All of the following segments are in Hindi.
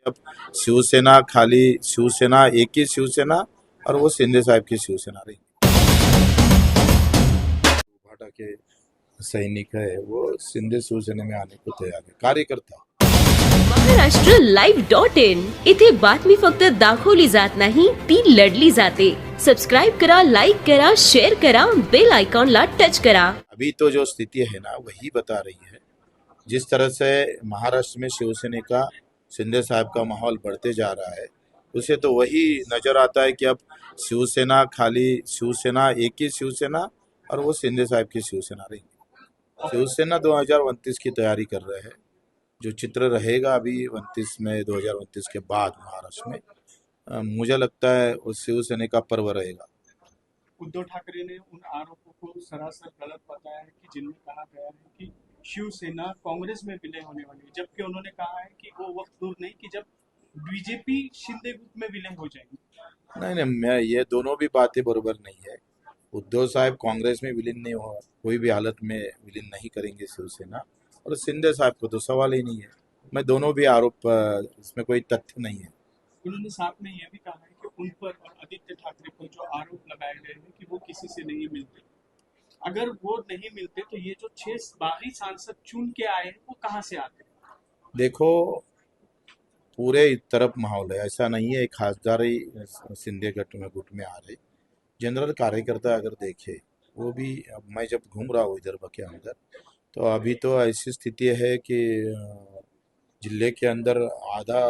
अब शिवसेना खाली शिवसेना एक ही शिवसेना और वो शिंदे साहब की शिवसेना रही। भाटा के सैनिक है वो शिंदे शिवसेने में आने को तैयार है, कार्यकर्ता। महाराष्ट्रलाइव्ह.in इथे बातमी फक्त दाखवली जात नाही, ती लढली जाते। सबस्क्राईब करा, लाईक करा, शेअर करा, बेल आयकॉनला टच करा। अभी तो जो स्थिति है ना वही बता रही है। जिस तरह से महाराष्ट्र में शिवसेना का शिंदे साहब का माहौल बढ़ते जा रहा है, उसे तो वही नजर आता है कि अब शिवसेना खाली शिवसेना एक ही शिवसेना और वो शिंदे साहब की शिवसेना रही। शिवसेना 2029 की तैयारी कर रहे हैं। जो चित्र रहेगा अभी 29 में 2029 के बाद महाराष्ट्र में, मुझे लगता है उस शिवसेना का पर्व रहेगा। उद्धव ठाकरे ने उन आरोपों को सरासर गलत बताया है कि जिनमें कहा गया है कि शिवसेना कांग्रेस में विलय होने वाली है, जबकि उन्होंने कहा है कि वो वक्त दूर नहीं कि जब बीजेपी शिंदे गुट में विलय हो जाएगी। नहीं नहीं, मैं ये दोनों भी बातें बरोबर नहीं है। उद्धव साहब कांग्रेस में विलीन नहीं हो, कोई भी हालत में विलीन नहीं करेंगे शिवसेना, और शिंदे साहब को तो सवाल ही नहीं है। मैं दोनों भी आरोप, इसमें कोई तथ्य नहीं है। उन्होंने साथ में यह भी कहा है कि उन पर और आदित्य ठाकरे पर जो आरोप लगाए गए हैं कि वो किसी से नहीं मिलते, अगर वो नहीं मिलते तो ये जो 6 बागी सांसद चुन के आए हैं वो कहाँ से आते हैं? देखो, पूरे एक तरफ माहौल है, ऐसा नहीं है एक खासदार ही शिंदे गुट में आ रहे। जनरल कार्यकर्ता अगर देखे, वो भी, अब मैं जब घूम रहा हूँ इधर के अंदर, तो अभी तो ऐसी स्थिति है कि जिले के अंदर आधा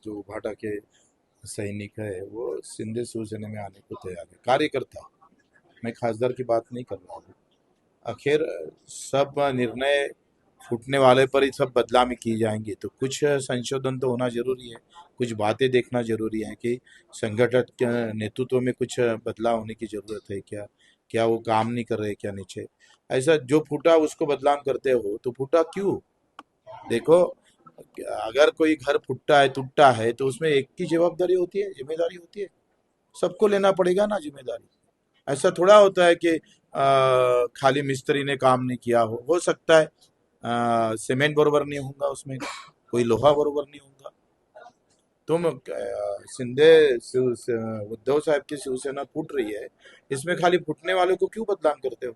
जो भाटा के सैनिक है वो शिंदे शिवसेना में आने को तैयार है, कार्यकर्ता। मैं खासदार की बात नहीं कर रहा हूँ। आखिर सब निर्णय फूटने वाले पर ही सब बदलाव की जाएंगी, तो कुछ संशोधन तो होना जरूरी है। कुछ बातें देखना जरूरी है कि संगठन के नेतृत्व में कुछ बदलाव होने की जरूरत है क्या, क्या वो काम नहीं कर रहे क्या नीचे। ऐसा जो फूटा उसको बदलाव करते हो तो फूटा क्यों? देखो, अगर कोई घर फूटता है टूटता है तो उसमें एक की जवाबदारी होती है, जिम्मेदारी होती है, सबको लेना पड़ेगा ना जिम्मेदारी। ऐसा थोड़ा होता है कि खाली मिस्त्री ने काम नहीं किया हो सकता है सीमेंट बरोबर नहीं होगा, उसमें कोई लोहा बरोबर नहीं होगा। तुम उद्धव साहब की शिवसेना फूट रही है, इसमें खाली फूटने वालों को क्यों बदनाम करते हो?